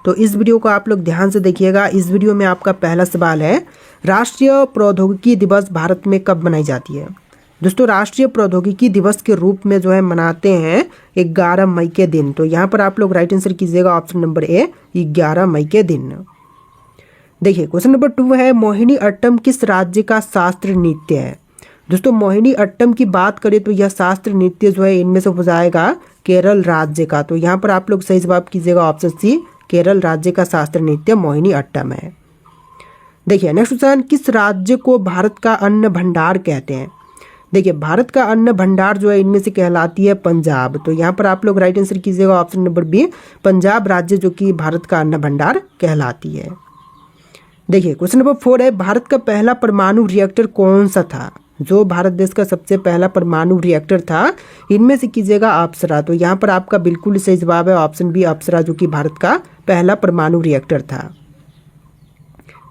तो इस वीडियो को आप लोग ध्यान से देखिएगा। इस वीडियो में आपका पहला सवाल है, राष्ट्रीय प्रौद्योगिकी दिवस भारत में कब मनाई जाती है। दोस्तों राष्ट्रीय प्रौद्योगिकी दिवस के रूप में जो है मनाते हैं 11 मई के दिन। तो यहाँ पर आप लोग राइट आंसर कीजिएगा ऑप्शन नंबर ए 11 मई के दिन। देखिए क्वेश्चन नंबर 2 है, मोहिनी अट्टम किस राज्य का शास्त्र नृत्य है। दोस्तों मोहिनी अट्टम की बात करें तो यह शास्त्र नृत्य जो है इनमें से हो जाएगा केरल राज्य का। तो यहाँ पर आप लोग सही जवाब कीजिएगा ऑप्शन सी, केरल राज्य का शास्त्र नृत्य मोहिनी अट्टम है। देखिए नेक्स्ट क्वेश्चन, किस राज्य को भारत का अन्न भंडार कहते हैं। देखिए भारत का अन्न भंडार जो है इनमें से कहलाती है पंजाब। तो यहाँ पर आप लोग राइट आंसर कीजिएगा ऑप्शन नंबर बी, पंजाब राज्य जो कि भारत का अन्न भंडार कहलाती है। देखिए क्वेश्चन नंबर 4 है, भारत का पहला परमाणु रिएक्टर कौन सा था। जो भारत देश का सबसे पहला परमाणु रिएक्टर था इनमें से कीजिएगा अप्सरा। तो यहाँ पर आपका बिल्कुल सही जवाब है ऑप्शन बी, अप्सरा जो कि भारत का पहला परमाणु रिएक्टर था।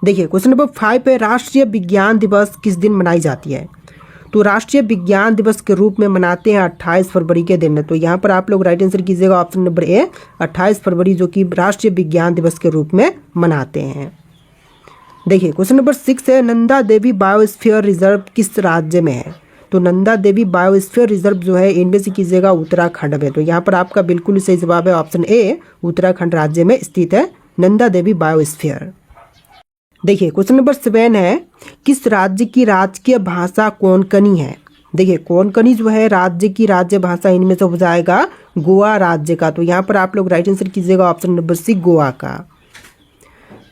देखिए क्वेश्चन नंबर 5 है, राष्ट्रीय विज्ञान दिवस किस दिन मनाई जाती है। तो राष्ट्रीय विज्ञान दिवस के रूप में मनाते हैं 28 फरवरी के दिन। तो यहाँ पर आप लोग राइट आंसर कीजिएगा ऑप्शन नंबर ए 28 फरवरी जो कि राष्ट्रीय विज्ञान दिवस के रूप में मनाते हैं। देखिए क्वेश्चन नंबर 6 है, नंदा देवी बायोस्फीयर रिजर्व किस राज्य में है। तो नंदा देवी बायोस्फीयर रिजर्व जो है इनमें से कीजिएगा उत्तराखंड में। तो यहाँ पर आपका बिल्कुल सही जवाब है ऑप्शन ए, उत्तराखंड राज्य में स्थित है नंदा देवी बायोस्फीयर। देखिए क्वेश्चन नंबर 7 है, किस राज्य की राजकीय भाषा कोंकणी है। देखिए कोंकणी जो है राज्य की राज्य भाषा इनमें से हो जाएगा गोवा राज्य का। तो यहाँ पर आप लोग राइट आंसर कीजिएगा ऑप्शन नंबर सी, गोवा का।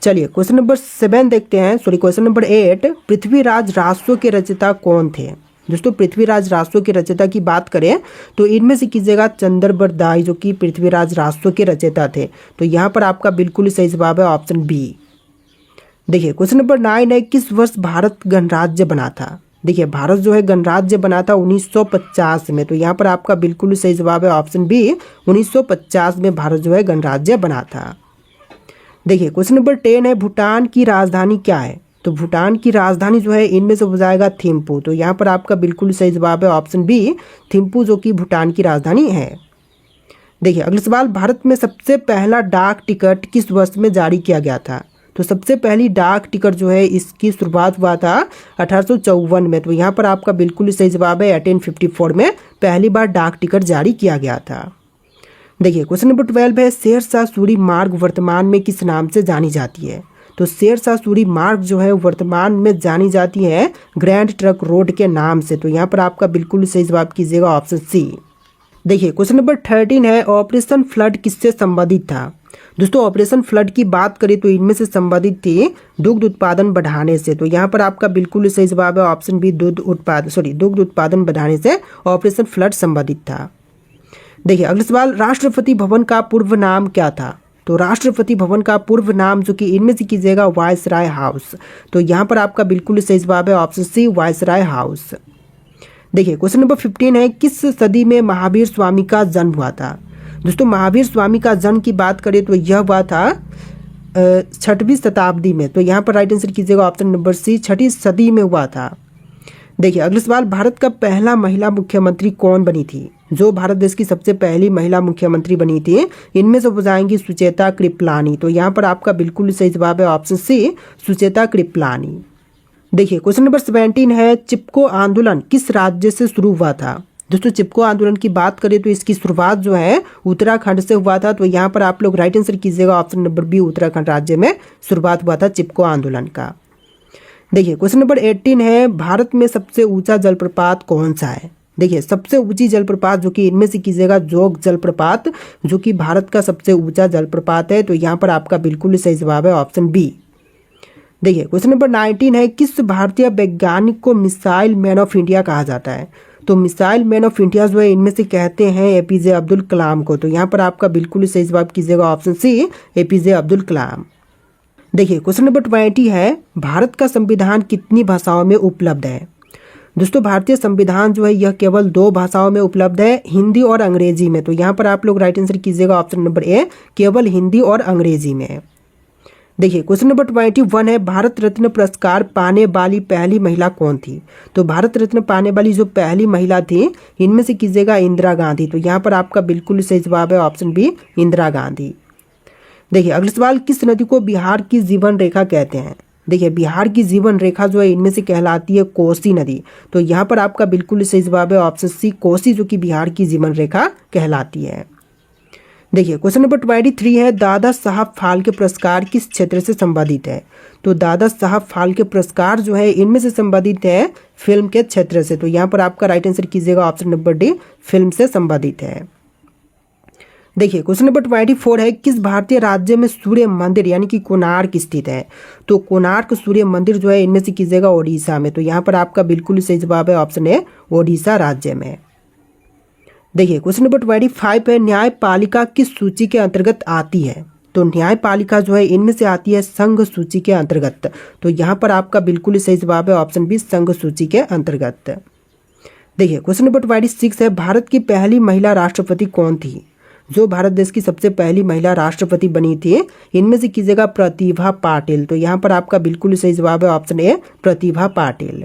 चलिए क्वेश्चन नंबर 7 देखते हैं, क्वेश्चन नंबर 8, पृथ्वीराज राजस्व के रचयिता कौन थे। दोस्तों पृथ्वीराज राजस्व के रचयिता की बात करें तो इनमें से कीजिएगा चंद्रबरदाई जो कि पृथ्वीराज राजस्व के रचयिता थे। तो यहाँ पर आपका बिल्कुल सही जवाब है ऑप्शन बी। देखिए क्वेश्चन नंबर 9 है, किस वर्ष भारत गणराज्य बना था। देखिए भारत जो है गणराज्य बना था 1950 में। तो यहाँ पर आपका बिल्कुल सही जवाब है ऑप्शन बी, 1950 में भारत जो है गणराज्य बना था। देखिए क्वेश्चन नंबर 10 है, भूटान की राजधानी क्या है। तो भूटान की राजधानी जो है इनमें से हो जाएगा थिम्पू। तो यहाँ पर आपका बिल्कुल सही जवाब है ऑप्शन बी, थिम्पू जो कि भूटान की राजधानी है। देखिए अगला सवाल, भारत में सबसे पहला डाक टिकट किस वर्ष में जारी किया गया था। तो सबसे पहली डाक टिकट जो है इसकी शुरुआत हुआ था 1854 में। तो यहाँ पर आपका बिल्कुल सही जवाब है 1854 में पहली बार डाक टिकट जारी किया गया था। देखिए क्वेश्चन नंबर 12 है, शेरशाह सूरी मार्ग वर्तमान में किस नाम से जानी जाती है। तो शेरशाह सूरी मार्ग जो है वर्तमान में जानी जाती है ग्रैंड ट्रक रोड के नाम से। तो यहाँ पर आपका बिल्कुल सही जवाब कीजिएगा ऑप्शन सी। देखिए क्वेश्चन नंबर 13 है, ऑपरेशन फ्लड किससे संबंधित था। दोस्तों ऑपरेशन फ्लड की बात करें तो इनमें से संबंधित थी दुग्ध उत्पादन बढ़ाने से। तो यहाँ पर आपका बिल्कुल सही जवाब है ऑप्शन बी, दुग्ध उत्पादन बढ़ाने से ऑपरेशन फ्लड संबंधित था। देखिए अगला सवाल, राष्ट्रपति भवन का पूर्व नाम क्या था। तो राष्ट्रपति भवन का पूर्व नाम जो कि इनमें से कीजिएगा वायसराय हाउस। तो यहाँ पर आपका बिल्कुल सही जवाब है ऑप्शन सी, वायसराय हाउस। देखिए क्वेश्चन नंबर 15 है, किस सदी में महावीर स्वामी का जन्म हुआ था। दोस्तों महावीर स्वामी का जन्म की बात करें तो यह हुआ था 6वीं शताब्दी में। तो यहाँ पर राइट आंसर कीजिएगा ऑप्शन नंबर सी, 6वीं सदी में हुआ था। देखिए अगला सवाल, भारत का पहला महिला मुख्यमंत्री कौन बनी थी। जो भारत देश की सबसे पहली महिला मुख्यमंत्री बनी थी इनमें से हो जाएंगी सुचेता कृपलानी। तो यहाँ पर आपका बिल्कुल सही जवाब है ऑप्शन सी, सुचेता कृपलानी। देखिए क्वेश्चन नंबर 17 है, चिपको आंदोलन किस राज्य से शुरू हुआ था। दोस्तों चिपको आंदोलन की बात करें तो इसकी शुरुआत जो है उत्तराखंड से हुआ था। तो यहाँ पर आप लोग राइट आंसर कीजिएगा ऑप्शन नंबर बी, उत्तराखंड राज्य में शुरुआत हुआ था चिपको आंदोलन का। देखिए क्वेश्चन नंबर 18 है, भारत में सबसे ऊंचा जलप्रपात कौन सा है। देखिए सबसे ऊंची जलप्रपात जो कि इनमें से कीजिएगा जोग जलप्रपात जो कि भारत का सबसे ऊंचा जलप्रपात है। तो यहाँ पर आपका बिल्कुल सही जवाब है ऑप्शन बी। देखिए क्वेश्चन नंबर 19 है, किस भारतीय वैज्ञानिक को मिसाइल मैन ऑफ इंडिया कहा जाता है। तो मिसाइल मैन ऑफ इंडिया जो है इनमें से कहते हैं एपीजे अब्दुल कलाम को। तो यहाँ पर आपका बिल्कुल सही जवाब कीजिएगा option C, APJ Abdul Kalam. देखिए क्वेश्चन नंबर 20 है, भारत का संविधान कितनी भाषाओं में उपलब्ध है। दोस्तों भारतीय संविधान जो है यह केवल 2 भाषाओं में उपलब्ध है, हिंदी और अंग्रेजी में। तो यहाँ पर आप लोग राइट आंसर कीजिएगा ऑप्शन नंबर ए, केवल हिंदी और अंग्रेजी में। देखिए क्वेश्चन नंबर 21 है, भारत रत्न पुरस्कार पाने वाली पहली महिला कौन थी। तो भारत रत्न पाने वाली जो पहली महिला थी इनमें से कीजिएगा इंदिरा गांधी। तो यहाँ पर आपका बिल्कुल सही जवाब है ऑप्शन बी, इंदिरा गांधी। देखिए अगला सवाल, किस नदी को बिहार की जीवन रेखा कहते हैं? देखिए बिहार की जीवन रेखा जो है इनमें से कहलाती है कोसी नदी। तो यहाँ पर आपका बिल्कुल सही जवाब है ऑप्शन सी, कोसी, जो कि बिहार की जीवन रेखा कहलाती है। देखिए क्वेश्चन नंबर 23 है, दादा साहब फाल्के पुरस्कार किस क्षेत्र से संबंधित है? तो दादा साहब फाल्के पुरस्कार जो है इनमें से संबंधित है फिल्म के क्षेत्र से। तो यहाँ पर आपका राइट आंसर कीजिएगा ऑप्शन नंबर डी, फिल्म से संबंधित है। देखिए क्वेश्चन नंबर 24 है, किस भारतीय राज्य में सूर्य मंदिर यानी कि कोणार्क स्थित है? तो कोणार्क सूर्य मंदिर जो है इनमें से कीजिएगा ओडिशा में। तो यहाँ पर आपका बिल्कुल सही जवाब है ऑप्शन ए, ओडिशा राज्य में। देखिए क्वेश्चन नंबर 25 है, न्यायपालिका किस सूची के अंतर्गत आती है? तो न्यायपालिका जो है इनमें से आती है संघ सूची के अंतर्गत। तो यहाँ पर आपका बिल्कुल सही जवाब है ऑप्शन बी, संघ सूची के अंतर्गत। देखिए क्वेश्चन नंबर 26 है, भारत की पहली महिला राष्ट्रपति कौन थी? जो भारत देश की सबसे पहली महिला राष्ट्रपति बनी थी इनमें से कीजिएगा प्रतिभा पाटिल। तो यहाँ पर आपका बिल्कुल सही जवाब है ऑप्शन ए, प्रतिभा पाटिल।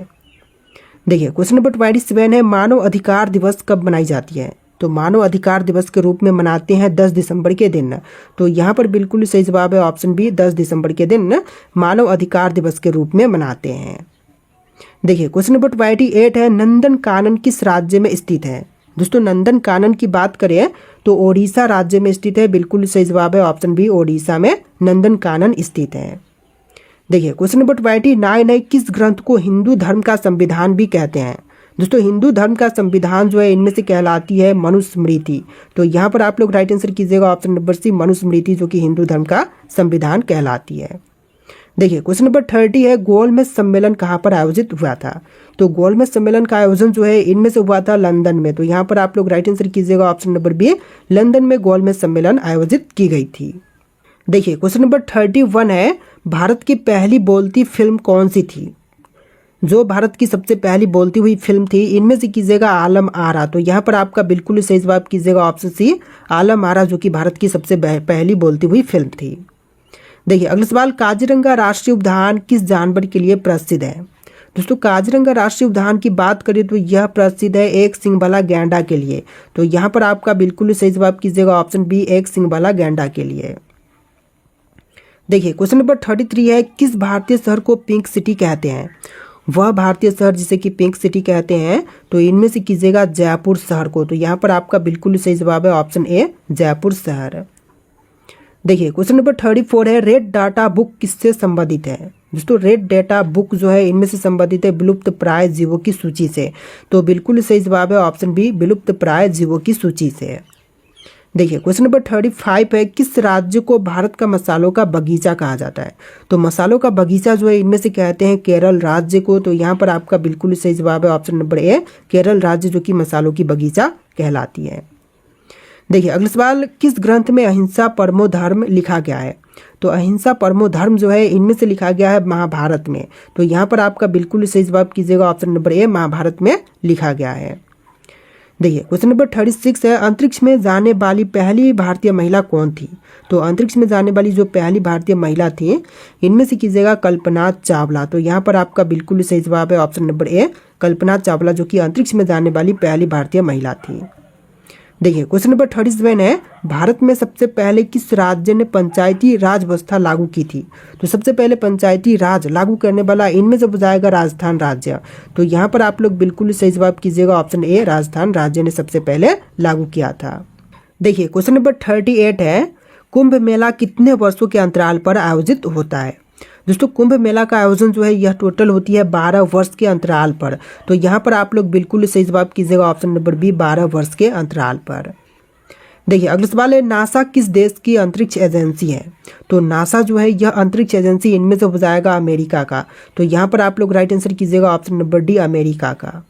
देखिए क्वेश्चन नंबर 27 है, मानव अधिकार दिवस कब मनाई जाती है? तो मानव अधिकार दिवस के रूप में मनाते हैं 10 दिसंबर के दिन। तो यहाँ पर बिल्कुल सही जवाब है ऑप्शन बी, 10 दिसंबर के दिन मानव अधिकार दिवस के रूप में मनाते हैं। देखिए क्वेश्चन नंबर 28 है, नंदन कानन किस राज्य में स्थित है? दोस्तों नंदन कानन की बात करें तो ओडिशा राज्य में स्थित है। बिल्कुल सही जवाब है ऑप्शन बी, ओडिशा में नंदन कानन स्थित है। देखिए क्वेश्चन नंबर 29 है, किस ग्रंथ को हिंदू धर्म का संविधान भी कहते हैं? दोस्तों हिंदू धर्म का संविधान जो है इनमें से कहलाती है मनुस्मृति। तो यहाँ पर आप लोग राइट आंसर कीजिएगा ऑप्शन नंबर सी, मनुस्मृति, जो कि हिंदू धर्म का संविधान कहलाती है। देखिए क्वेश्चन नंबर 30 है, गोलमेज सम्मेलन कहाँ पर आयोजित हुआ था? तो गोलमेज सम्मेलन का आयोजन जो है इनमें से हुआ था लंदन में। तो यहाँ पर आप लोग राइट आंसर कीजिएगा ऑप्शन नंबर बी, लंदन में गोलमेज सम्मेलन आयोजित की गई थी। देखिए क्वेश्चन नंबर 31 है, भारत की पहली बोलती फिल्म कौन सी थी? जो भारत की सबसे पहली बोलती हुई फिल्म थी इनमें से कीजिएगा आलम आरा। तो यहाँ पर आपका बिल्कुल सही जवाब कीजिएगा ऑप्शन सी, आलम आरा, जो कि भारत की सबसे पहली बोलती हुई फिल्म थी। देखिए अगला सवाल, काजीरंगा राष्ट्रीय उद्यान किस जानवर के लिए प्रसिद्ध है? दोस्तों काजीरंगा राष्ट्रीय उद्यान की बात करें तो यह प्रसिद्ध है एक सींग वाला गैंडा के लिए। तो यहाँ पर आपका बिल्कुल सही जवाब कीजिएगा ऑप्शन बी, एक सींग वाला गैंडा के लिए। देखिए क्वेश्चन नंबर 33 है, किस भारतीय शहर को पिंक सिटी कहते हैं? वह भारतीय शहर जिसे कि पिंक सिटी कहते हैं तो इनमें से कीजिएगा जयपुर शहर को। तो यहाँ पर आपका बिल्कुल सही जवाब है ऑप्शन ए, जयपुर शहर। देखिए क्वेश्चन नंबर 34 है, रेड डाटा बुक किससे संबंधित है? दोस्तों रेड डाटा बुक जो है इनमें से संबंधित है विलुप्त प्राय जीवों की सूची से। तो बिल्कुल सही जवाब है ऑप्शन बी, विलुप्त प्राय जीवों की सूची से। देखिए क्वेश्चन नंबर 35 है, किस राज्य को भारत का मसालों का बगीचा कहा जाता है? तो मसालों का बगीचा जो है इनमें से कहते हैं केरल राज्य को। तो यहाँ पर आपका बिल्कुल सही जवाब है ऑप्शन नंबर ए, केरल राज्य, जो कि मसालों की बगीचा कहलाती है। देखिए अगला सवाल, किस ग्रंथ में अहिंसा परमो धर्म लिखा गया है? तो अहिंसा परमो धर्म जो है इनमें से लिखा गया है महाभारत में। तो यहाँ पर आपका बिल्कुल सही जवाब कीजिएगा ऑप्शन नंबर ए, महाभारत में लिखा गया है। देखिए क्वेश्चन नंबर 36 है, अंतरिक्ष में जाने वाली पहली भारतीय महिला कौन थी? तो अंतरिक्ष में जाने वाली जो पहली भारतीय महिला थी इनमें से कीजिएगा कल्पना चावला। तो यहाँ पर आपका बिल्कुल सही जवाब है option number A, Kalpana Chawla, जो कि अंतरिक्ष में जाने वाली पहली भारतीय महिला थी। देखिए क्वेश्चन नंबर 37 है, भारत में सबसे पहले किस राज्य ने पंचायती राज व्यवस्था लागू की थी? तो सबसे पहले पंचायती राज लागू करने वाला इनमें से जाएगा राजस्थान राज्य। तो यहाँ पर आप लोग बिल्कुल सही जवाब कीजिएगा ऑप्शन ए, राजस्थान राज्य ने सबसे पहले लागू किया था। देखिए क्वेश्चन नंबर 38 है, कुंभ मेला कितने वर्षों के अंतराल पर आयोजित होता है? दोस्तों कुंभ मेला का आयोजन जो है यह टोटल होती है 12 वर्ष के अंतराल पर। तो यहाँ पर आप लोग बिल्कुल सही जवाब कीजिएगा ऑप्शन नंबर बी, 12 वर्ष के अंतराल पर। देखिए अगला सवाल है, नासा किस देश की अंतरिक्ष एजेंसी है? तो नासा जो है यह अंतरिक्ष एजेंसी इनमें से हो जाएगा अमेरिका का। तो यहाँ पर आप लोग राइट आंसर कीजिएगा ऑप्शन नंबर डी, अमेरिका का।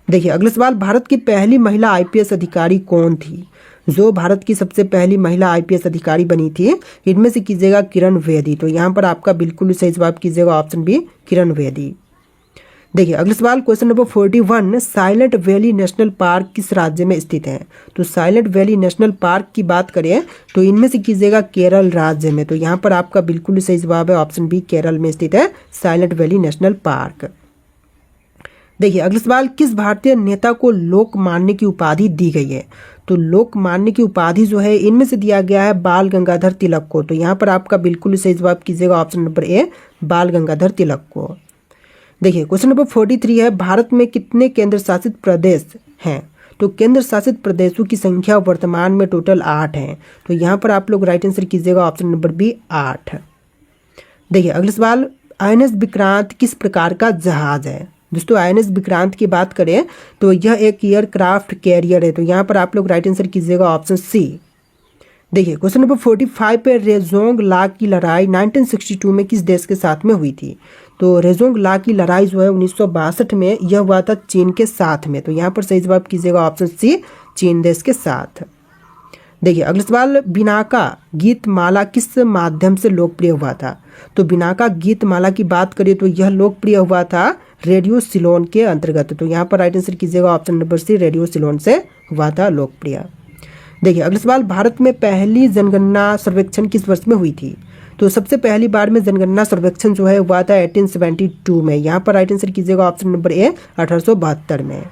देखिए अगला सवाल, भारत की पहली महिला आईपीएस अधिकारी कौन थी? जो भारत की सबसे पहली महिला आईपीएस अधिकारी बनी थी इनमें से कीजिएगा किरण बेदी। तो यहाँ पर आपका बिल्कुल सही जवाब कीजिएगा ऑप्शन बी, किरण बेदी। देखिए अगला सवाल question number 41, silent valley national park किस राज्य में स्थित है? तो साइलेंट वैली नेशनल पार्क की बात करें तो इनमें से कीजिएगा केरल राज्य में। तो यहाँ पर आपका बिल्कुल सही जवाब है ऑप्शन बी, केरल में स्थित है साइलेंट वैली नेशनल पार्क। देखिए अगला सवाल, किस भारतीय नेता को लोकमान्य की उपाधि दी गई है? तो लोकमान्य की उपाधि जो है इनमें से दिया गया है बाल गंगाधर तिलक को। तो यहाँ पर आपका बिल्कुल सही जवाब कीजिएगा ऑप्शन नंबर ए, बाल गंगाधर तिलक को। देखिए क्वेश्चन नंबर 43 है, भारत में कितने केंद्र शासित प्रदेश हैं? तो केंद्र शासित प्रदेशों की संख्या वर्तमान में टोटल 8 है। तो यहाँ पर आप लोग राइट आंसर कीजिएगा ऑप्शन नंबर बी, 8। देखिए अगला सवाल, INS विक्रांत किस प्रकार का जहाज है? दोस्तों INS विक्रांत की बात करें तो यह एक एयरक्राफ्ट कैरियर है। तो यहाँ पर आप लोग राइट आंसर कीजिएगा ऑप्शन सी। देखिए क्वेश्चन नंबर 45 पे, रेजोंग ला की लड़ाई 1962 में किस देश के साथ में हुई थी? तो रेजोंग ला की लड़ाई जो है 1962 में यह हुआ था चीन के साथ में। तो यहाँ पर सही जवाब कीजिएगा ऑप्शन सी, चीन देश के साथ। देखिए अगला सवाल, बिनाका गीत माला किस माध्यम से लोकप्रिय हुआ था? तो बिनाका गीत माला की बात करें तो यह लोकप्रिय हुआ था रेडियो सिलोन के अंतर्गत। तो यहाँ पर राइट आंसर कीजिएगा option number C, radio Ceylon से हुआ था लोकप्रिय। देखिए अगला सवाल, भारत में पहली जनगणना सर्वेक्षण किस वर्ष में हुई थी? तो सबसे पहली बार में जनगणना सर्वेक्षण जो है हुआ था 1872 में। यहाँ पर राइट आंसर कीजिएगा ऑप्शन नंबर ए, 1872 में।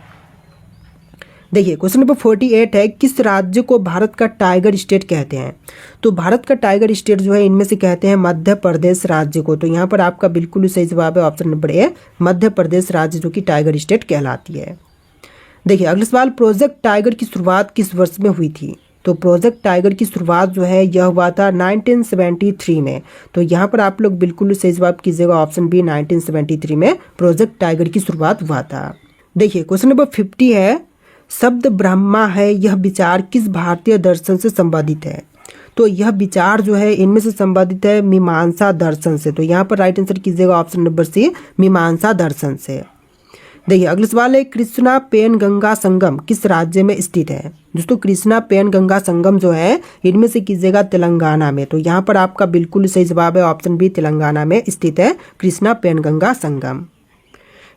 देखिए क्वेश्चन नंबर 48 है, किस राज्य को भारत का टाइगर स्टेट कहते हैं? तो भारत का टाइगर स्टेट जो है इनमें से कहते हैं मध्य प्रदेश राज्य को। तो यहाँ पर आपका बिल्कुल सही जवाब है option number A, Madhya Pradesh राज्य जो कि टाइगर स्टेट कहलाती है। देखिए अगला सवाल, प्रोजेक्ट टाइगर की शुरुआत किस वर्ष में हुई थी? तो प्रोजेक्ट टाइगर की शुरुआत जो है यह हुआ था 1973 में। तो यहाँ पर आप लोग बिल्कुल सही जवाब कीजिएगा ऑप्शन बी, 1973 में प्रोजेक्ट टाइगर की शुरुआत हुआ था। देखिए क्वेश्चन नंबर 50 है, शब्द ब्रह्मा है यह विचार किस भारतीय दर्शन से संबंधित है? तो यह विचार जो है इनमें से संबंधित है मीमांसा दर्शन से। तो यहाँ पर राइट आंसर कीजिएगा ऑप्शन नंबर सी, मीमांसा दर्शन से। देखिए अगला सवाल है, कृष्णा पेन गंगा संगम किस राज्य में स्थित है? दोस्तों कृष्णा पेन गंगा संगम जो है इनमें से कीजिएगा तेलंगाना में। तो यहाँ पर आपका बिल्कुल सही जवाब है ऑप्शन बी, तेलंगाना में स्थित है कृष्णा पेन गंगा संगम।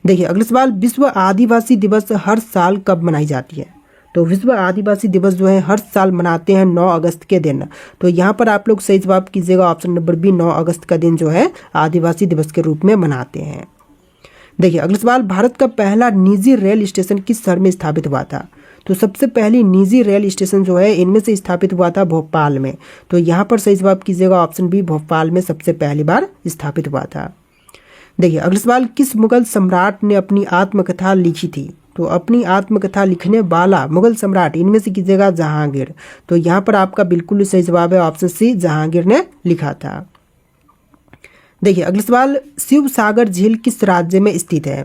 देखिए अगला सवाल, विश्व आदिवासी दिवस हर साल कब मनाई जाती है? तो विश्व आदिवासी दिवस जो है हर साल मनाते हैं 9 अगस्त के दिन। तो यहाँ पर आप लोग सही जवाब कीजिएगा ऑप्शन नंबर बी, 9 अगस्त का दिन जो है आदिवासी दिवस के रूप में मनाते हैं। देखिए अगला सवाल, भारत का पहला निजी रेल स्टेशन किस शहर में स्थापित हुआ था? तो सबसे पहली निजी रेल स्टेशन जो है इनमें से स्थापित हुआ था भोपाल में। तो यहाँ पर सही जवाब कीजिएगा ऑप्शन बी, भोपाल में सबसे पहली बार स्थापित हुआ था। देखिए अगला सवाल, किस मुगल सम्राट ने अपनी आत्मकथा लिखी थी? तो अपनी आत्मकथा लिखने वाला मुगल सम्राट इनमें से कीजिएगा जहांगीर। तो यहाँ पर आपका बिल्कुल सही जवाब है ऑप्शन सी, जहांगीर ने लिखा था। देखिए अगला सवाल, शिव सागर झील किस राज्य में स्थित है?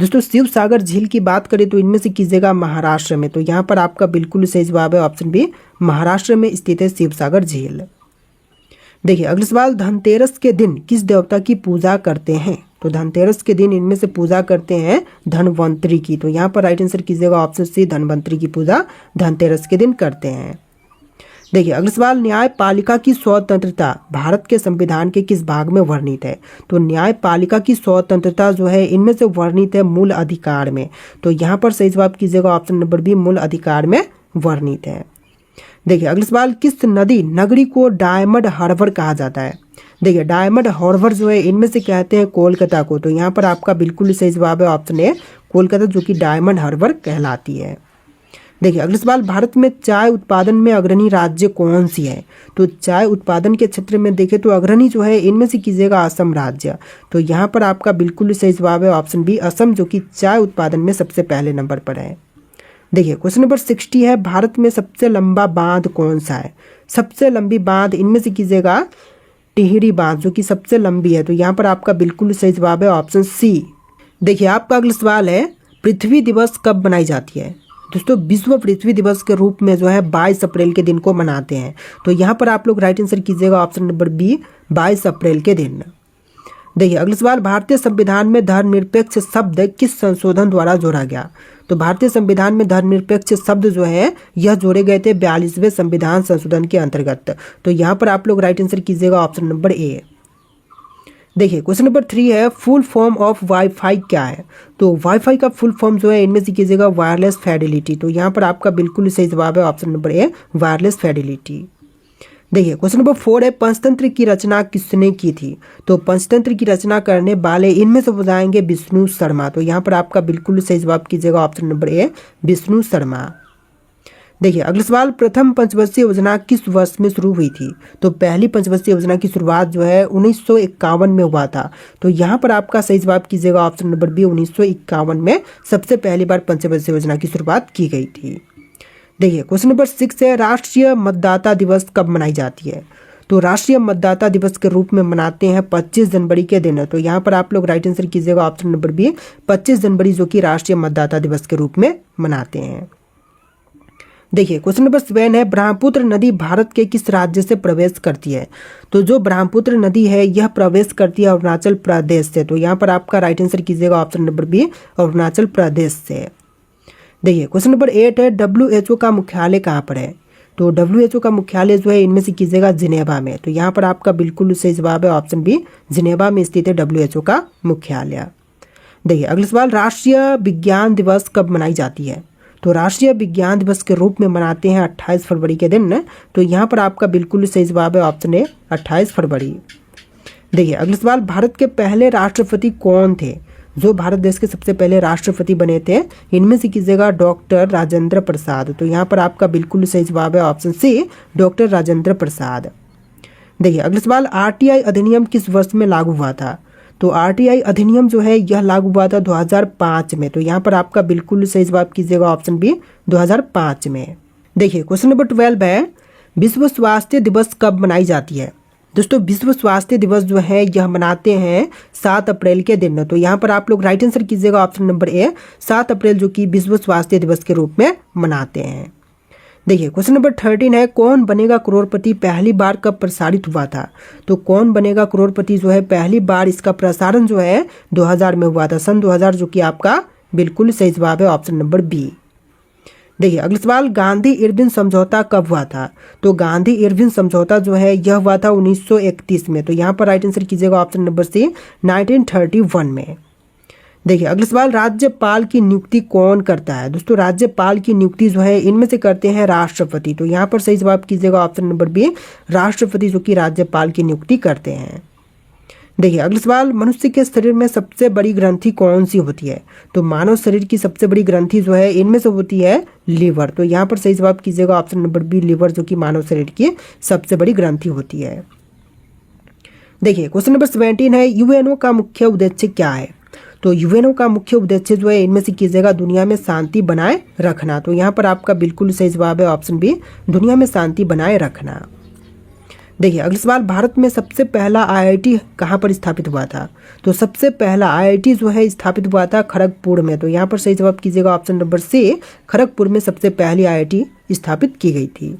दोस्तों शिव सागर झील की बात करें तो इनमें से कीजिएगा महाराष्ट्र में। तो यहाँ पर आपका बिल्कुल सही जवाब है ऑप्शन बी, महाराष्ट्र में स्थित है शिव सागर झील। देखिए अगला सवाल, धनतेरस के दिन किस देवता की पूजा करते हैं? तो धनतेरस के दिन इनमें से पूजा करते हैं धनवंतरी की। तो यहाँ पर राइट आंसर कीजिएगा ऑप्शन सी, धनवंतरी की पूजा धनतेरस के दिन करते हैं। देखिए अगला सवाल, न्यायपालिका की स्वतंत्रता भारत के संविधान के किस भाग में वर्णित है? तो न्यायपालिका की स्वतंत्रता जो है इनमें से वर्णित है मूल अधिकार में। तो यहाँ पर सही जवाब कीजिएगा ऑप्शन नंबर बी, मूल अधिकार में वर्णित है। देखिए अगला सवाल, किस नदी नगरी को डायमंड हार्बर कहा जाता है? देखिए डायमंड हार्बर जो है इनमें से कहते हैं कोलकाता को। तो यहाँ पर आपका बिल्कुल सही जवाब है ऑप्शन ए, कोलकाता जो कि डायमंड हार्बर कहलाती है। देखिए अगला सवाल, भारत में चाय उत्पादन में अग्रणी राज्य कौन सी है? तो चाय उत्पादन के क्षेत्र में देखें तो अग्रणी जो है इनमें से कीजिएगा असम राज्य। तो यहाँ पर आपका बिल्कुल सही जवाब है ऑप्शन बी, असम जो कि चाय उत्पादन में सबसे पहले नंबर पर है। देखिए क्वेश्चन नंबर 60 है, भारत में सबसे लंबा बांध कौन सा है? सबसे लंबी बांध इनमें से कीजिएगा टिहरी बांध जो कि सबसे लंबी है। तो यहाँ पर आपका बिल्कुल सही जवाब है ऑप्शन सी। देखिए आपका अगला सवाल है, पृथ्वी दिवस कब मनाई जाती है? दोस्तों विश्व पृथ्वी दिवस के रूप में जो है 22 अप्रैल के दिन को मनाते हैं। तो यहाँ पर आप लोग राइट आंसर कीजिएगा ऑप्शन नंबर बी, 22 अप्रैल के दिन। देखिए अगला सवाल, भारतीय संविधान में धर्मनिरपेक्ष शब्द किस संशोधन द्वारा जोड़ा गया? तो भारतीय संविधान में धर्मनिरपेक्ष शब्द जो है यह जोड़े गए थे 42वें संविधान संशोधन के अंतर्गत। तो यहाँ पर आप लोग राइट आंसर कीजिएगा ऑप्शन नंबर ए। देखिए क्वेश्चन नंबर 3 है, फुल फॉर्म ऑफ वाईफाई क्या है? तो वाईफाई का फुल फॉर्म जो है इनमें से कीजिएगा वायरलेस फिडेलिटी। तो यहाँ पर आपका बिल्कुल सही जवाब है option number A, wireless Fidelity. देखिए क्वेश्चन नंबर 4 है, पंचतंत्र की रचना किसने की थी? तो पंचतंत्र की रचना करने वाले इनमें से हो जाएंगे विष्णु शर्मा। तो यहाँ पर आपका बिल्कुल सही जवाब कीजिएगा option number A, Vishnu Sharma. देखिए अगला सवाल, प्रथम पंचवर्षीय योजना किस वर्ष में शुरू हुई थी? तो पहली पंचवर्षीय योजना की शुरुआत जो है 1951 में हुआ था। तो यहाँ पर आपका सही जवाब कीजिएगा ऑप्शन नंबर बी, 1951 में सबसे पहली बार पंचवर्षीय योजना की शुरुआत की गई थी। देखिए क्वेश्चन नंबर 6 है, राष्ट्रीय मतदाता दिवस कब मनाई जाती है? तो राष्ट्रीय मतदाता दिवस के रूप में मनाते हैं 25 जनवरी के दिन। तो यहाँ पर आप लोग राइट आंसर कीजिएगा ऑप्शन नंबर बी, 25 जनवरी जो कि राष्ट्रीय मतदाता दिवस के रूप में मनाते हैं। देखिए क्वेश्चन नंबर 7 है, ब्रह्मपुत्र नदी भारत के किस राज्य से प्रवेश करती है? तो जो ब्रह्मपुत्र नदी है यह प्रवेश करती है अरुणाचल प्रदेश से। तो यहाँ पर आपका राइट आंसर कीजिएगा option number B, Arunachal Pradesh से। देखिए क्वेश्चन नंबर 8 है, WHO का मुख्यालय कहाँ पर है? तो WHO का मुख्यालय जो है इनमें से कीजिएगा जिनेवा में। तो यहाँ पर आपका बिल्कुल सही जवाब है ऑप्शन बी, जिनेवा में स्थित है WHO का मुख्यालय। देखिए अगला सवाल, राष्ट्रीय विज्ञान दिवस कब मनाई जाती है? तो राष्ट्रीय विज्ञान दिवस के रूप में मनाते हैं 28 फरवरी के दिन। तो यहाँ पर आपका बिल्कुल सही जवाब है ऑप्शन ए, 28 फरवरी। देखिए अगला सवाल, भारत के पहले राष्ट्रपति कौन थे? जो भारत देश के सबसे पहले राष्ट्रपति बने थे इनमें से कीजिएगा डॉक्टर राजेंद्र प्रसाद। तो यहाँ पर आपका बिल्कुल सही जवाब है option C, doctor Rajendra Prasad. देखिए अगला सवाल, RTI अधिनियम किस वर्ष में लागू हुआ था? तो RTI अधिनियम जो है यह लागू हुआ था 2005 में। तो यहाँ पर आपका बिल्कुल सही जवाब कीजिएगा ऑप्शन बी, 2005 में। देखिए क्वेश्चन नंबर 12 है, विश्व स्वास्थ्य दिवस कब मनाई जाती है? दोस्तों विश्व स्वास्थ्य दिवस जो है यह मनाते हैं 7 अप्रैल के दिन। तो यहाँ पर आप लोग राइट आंसर कीजिएगा ऑप्शन नंबर ए, 7 अप्रैल जो कि विश्व स्वास्थ्य दिवस के रूप में मनाते हैं। देखिए क्वेश्चन नंबर 13 है, कौन बनेगा करोड़पति पहली बार कब प्रसारित हुआ था? तो कौन बनेगा करोड़पति जो है पहली बार इसका प्रसारण जो है 2000 में हुआ था, सन 2000, जो कि आपका बिल्कुल सही जवाब है ऑप्शन नंबर बी। देखिए अगला सवाल, गांधी इरविन समझौता कब हुआ था? तो गांधी इरविन समझौता जो है यह हुआ था 1931 में। तो यहाँ पर राइट आंसर कीजिएगा ऑप्शन नंबर सी, 1931 में। देखिए अगला सवाल, राज्यपाल की नियुक्ति कौन करता है? दोस्तों राज्यपाल की नियुक्ति जो है इनमें से करते हैं राष्ट्रपति। तो यहाँ पर सही जवाब कीजिएगा ऑप्शन नंबर बी, राष्ट्रपति जो कि राज्यपाल की नियुक्ति करते हैं। देखिए अगला सवाल, मनुष्य के शरीर में सबसे बड़ी ग्रंथि कौन सी होती है? तो मानव शरीर की सबसे बड़ी ग्रंथि जो है इनमें से होती है लीवर। तो यहाँ पर सही जवाब कीजिएगा ऑप्शन नंबर बी, लीवर जो कि मानव शरीर की सबसे बड़ी ग्रंथि होती है। देखिए क्वेश्चन नंबर 17 है, यूएनओ का मुख्य उद्देश्य क्या है? तो यूएनओ का मुख्य उद्देश्य जो है इनमें से कीजिएगा दुनिया में शांति बनाए रखना। तो यहाँ पर आपका बिल्कुल सही जवाब है ऑप्शन बी, दुनिया में शांति बनाए रखना। देखिए अगला सवाल, भारत में सबसे पहला IIT कहाँ पर स्थापित हुआ था? तो सबसे पहला IIT जो है स्थापित हुआ था खड़गपुर में। तो यहाँ पर सही जवाब कीजिएगा ऑप्शन नंबर सी, खड़गपुर में सबसे पहली IIT स्थापित की गई थी।